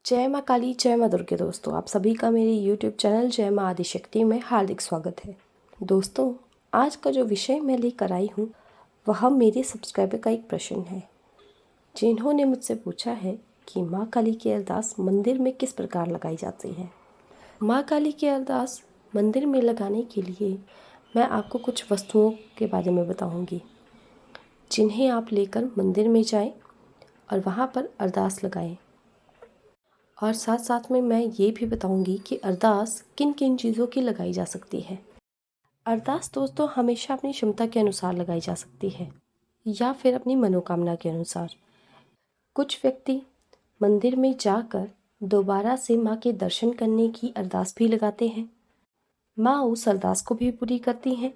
जय माँ काली, जय माँ दुर्गे। दोस्तों, आप सभी का मेरे यूट्यूब चैनल जय माँ आदिशक्ति में हार्दिक स्वागत है। दोस्तों, आज का जो विषय मैं लेकर आई हूँ वह मेरे सब्सक्राइबर का एक प्रश्न है, जिन्होंने मुझसे पूछा है कि माँ काली की अरदास मंदिर में किस प्रकार लगाई जाती है। माँ काली की अरदास मंदिर में लगाने के लिए मैं आपको कुछ वस्तुओं के बारे में बताऊँगी, जिन्हें आप लेकर मंदिर में जाएं और वहाँ पर अरदास लगाएं। और साथ साथ में मैं ये भी बताऊंगी कि अरदास किन किन चीज़ों की लगाई जा सकती है। अरदास दोस्तों हमेशा अपनी क्षमता के अनुसार लगाई जा सकती है या फिर अपनी मनोकामना के अनुसार। कुछ व्यक्ति मंदिर में जाकर दोबारा से माँ के दर्शन करने की अरदास भी लगाते हैं, माँ उस अरदास को भी पूरी करती हैं।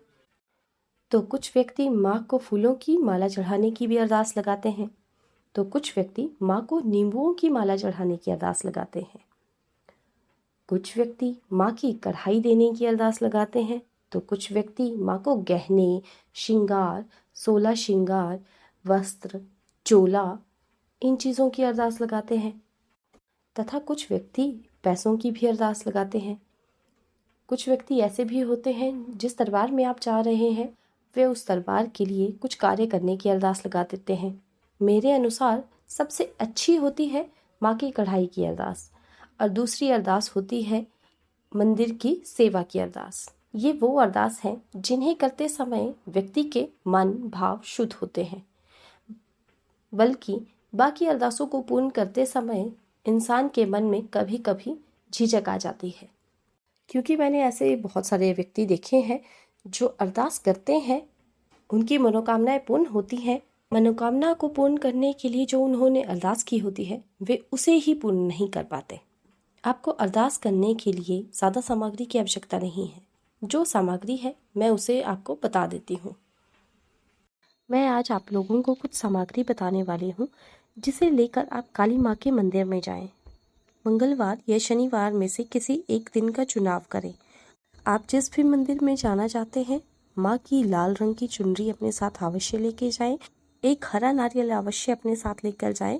तो कुछ व्यक्ति माँ को फूलों की माला चढ़ाने की भी अरदास लगाते हैं, तो कुछ व्यक्ति माँ को नींबुओं की माला चढ़ाने की अरदास लगाते हैं। कुछ व्यक्ति माँ की कढ़ाई देने की अरदास लगाते हैं, तो कुछ व्यक्ति माँ को गहने, श्रृंगार, 16 श्रृंगार, वस्त्र, चोला, इन चीज़ों की अरदास लगाते हैं। तथा कुछ व्यक्ति पैसों की भी अरदास लगाते हैं। कुछ व्यक्ति ऐसे भी होते हैं, जिस दरबार में आप जा रहे हैं वे उस दरबार के लिए कुछ कार्य करने की अरदास लगा देते हैं। मेरे अनुसार सबसे अच्छी होती है माँ की कढ़ाई की अरदास, और दूसरी अरदास होती है मंदिर की सेवा की अरदास। ये वो अरदास हैं जिन्हें करते समय व्यक्ति के मन भाव शुद्ध होते हैं, बल्कि बाकी अरदासों को पूर्ण करते समय इंसान के मन में कभी कभी झिझक आ जाती है। क्योंकि मैंने ऐसे बहुत सारे व्यक्ति देखे हैं जो अरदास करते हैं, उनकी मनोकामनाएं पूर्ण होती हैं, मनोकामना को पूर्ण करने के लिए जो उन्होंने अरदास की होती है वे उसे ही पूर्ण नहीं कर पाते। आपको अरदास करने के लिए ज़्यादा सामग्री की आवश्यकता नहीं है। जो सामग्री है मैं उसे आपको बता देती हूँ। मैं आज आप लोगों को कुछ सामग्री बताने वाली हूँ, जिसे लेकर आप काली माँ के मंदिर में जाएं। मंगलवार या शनिवार में से किसी एक दिन का चुनाव करें। आप जिस भी मंदिर में जाना चाहते हैं, माँ की लाल रंग की चुनरी अपने साथ अवश्य लेके जाएं। एक हरा नारियल अवश्य अपने साथ लेकर जाएं,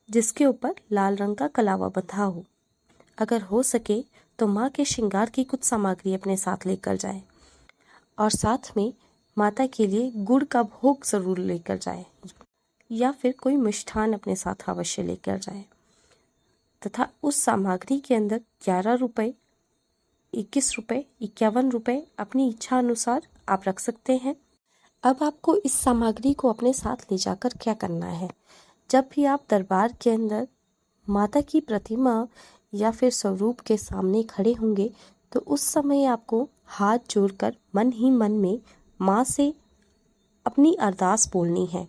जिसके ऊपर लाल रंग का कलावा बंधा हो। अगर हो सके तो माँ के श्रृंगार की कुछ सामग्री अपने साथ लेकर जाएं, और साथ में माता के लिए गुड़ का भोग ज़रूर लेकर जाएं, या फिर कोई मिष्ठान अपने साथ अवश्य लेकर जाएं। तथा उस सामग्री के अंदर 11 रुपये, 21 रुपये, 51 रुपये अपनी इच्छा अनुसार आप रख सकते हैं। अब आपको इस सामग्री को अपने साथ ले जाकर क्या करना है, जब भी आप दरबार के अंदर माता की प्रतिमा या फिर स्वरूप के सामने खड़े होंगे, तो उस समय आपको हाथ जोड़कर मन ही मन में माँ से अपनी अरदास बोलनी है।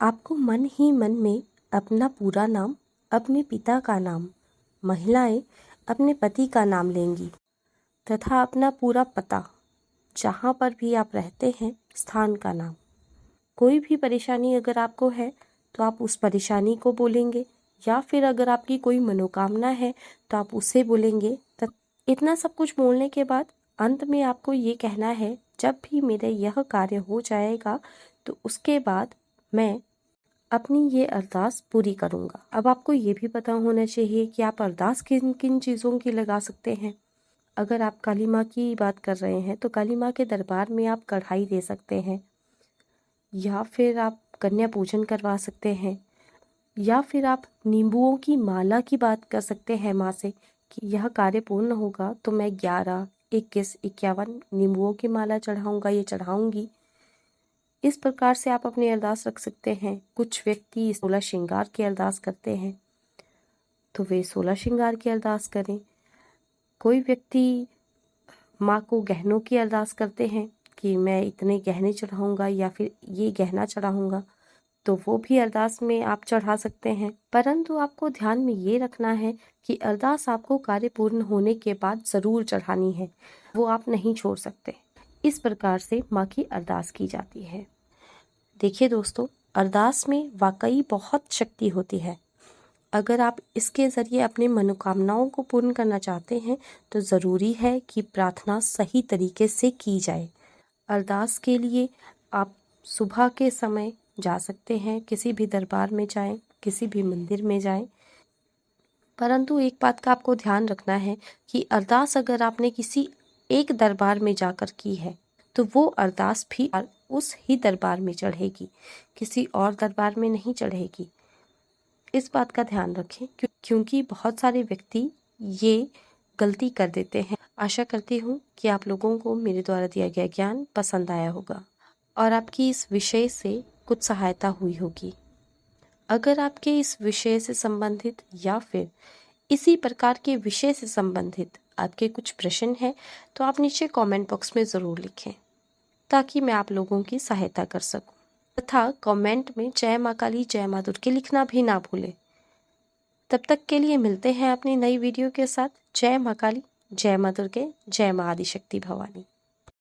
आपको मन ही मन में अपना पूरा नाम, अपने पिता का नाम, महिलाएं अपने पति का नाम लेंगी, तथा अपना पूरा पता, जहाँ पर भी आप रहते हैं, स्थान का नाम। कोई भी परेशानी अगर आपको है तो आप उस परेशानी को बोलेंगे, या फिर अगर आपकी कोई मनोकामना है तो आप उसे बोलेंगे। इतना सब कुछ बोलने के बाद अंत में आपको ये कहना है, जब भी मेरा यह कार्य हो जाएगा तो उसके बाद मैं अपनी ये अरदास पूरी करूँगा। अब आपको ये भी पता होना चाहिए कि आप अरदास किन किन चीज़ों की लगा सकते हैं। अगर आप काली माँ की बात कर रहे हैं तो काली माँ के दरबार में आप कढ़ाई दे सकते हैं, या फिर आप कन्या पूजन करवा सकते हैं, या फिर आप नींबुओं की माला की बात कर सकते हैं माँ से कि यह कार्य पूर्ण होगा तो मैं 11, 21, 51 नींबुओं की माला चढ़ाऊँगा, ये चढ़ाऊँगी। इस प्रकार से आप अपनी अरदास रख सकते हैं। कुछ व्यक्ति 16 श्रृंगार की अरदास करते हैं, तो वे 16 श्रृंगार की अरदास करें। कोई व्यक्ति माँ को गहनों की अरदास करते हैं कि मैं इतने गहने चढ़ाऊँगा या फिर ये गहना चढ़ाऊँगा, तो वो भी अरदास में आप चढ़ा सकते हैं। परंतु आपको ध्यान में ये रखना है कि अरदास आपको कार्य पूर्ण होने के बाद ज़रूर चढ़ानी है, वो आप नहीं छोड़ सकते। इस प्रकार से माँ की अरदास की जाती है। देखिए दोस्तों, अरदास में वाकई बहुत शक्ति होती है। अगर आप इसके ज़रिए अपने मनोकामनाओं को पूर्ण करना चाहते हैं तो ज़रूरी है कि प्रार्थना सही तरीके से की जाए। अरदास के लिए आप सुबह के समय जा सकते हैं, किसी भी दरबार में जाएं, किसी भी मंदिर में जाएं। परंतु एक बात का आपको ध्यान रखना है कि अरदास अगर आपने किसी एक दरबार में जाकर की है तो वो अरदास भी उस ही दरबार में चढ़ेगी, किसी और दरबार में नहीं चढ़ेगी। इस बात का ध्यान रखें क्योंकि बहुत सारे व्यक्ति ये गलती कर देते हैं। आशा करती हूँ कि आप लोगों को मेरे द्वारा दिया गया ज्ञान पसंद आया होगा और आपकी इस विषय से कुछ सहायता हुई होगी। अगर आपके इस विषय से संबंधित या फिर इसी प्रकार के विषय से संबंधित आपके कुछ प्रश्न हैं तो आप नीचे कमेंट बॉक्स में ज़रूर लिखें ताकि मैं आप लोगों की सहायता कर सकूं। तथा कमेंट में जय माँ काली जय माँ दुर्गे लिखना भी ना भूलें। तब तक के लिए मिलते हैं अपनी नई वीडियो के साथ। जय माँ काली, जय माँ दुर्गे, जय माँ आदिशक्ति भवानी।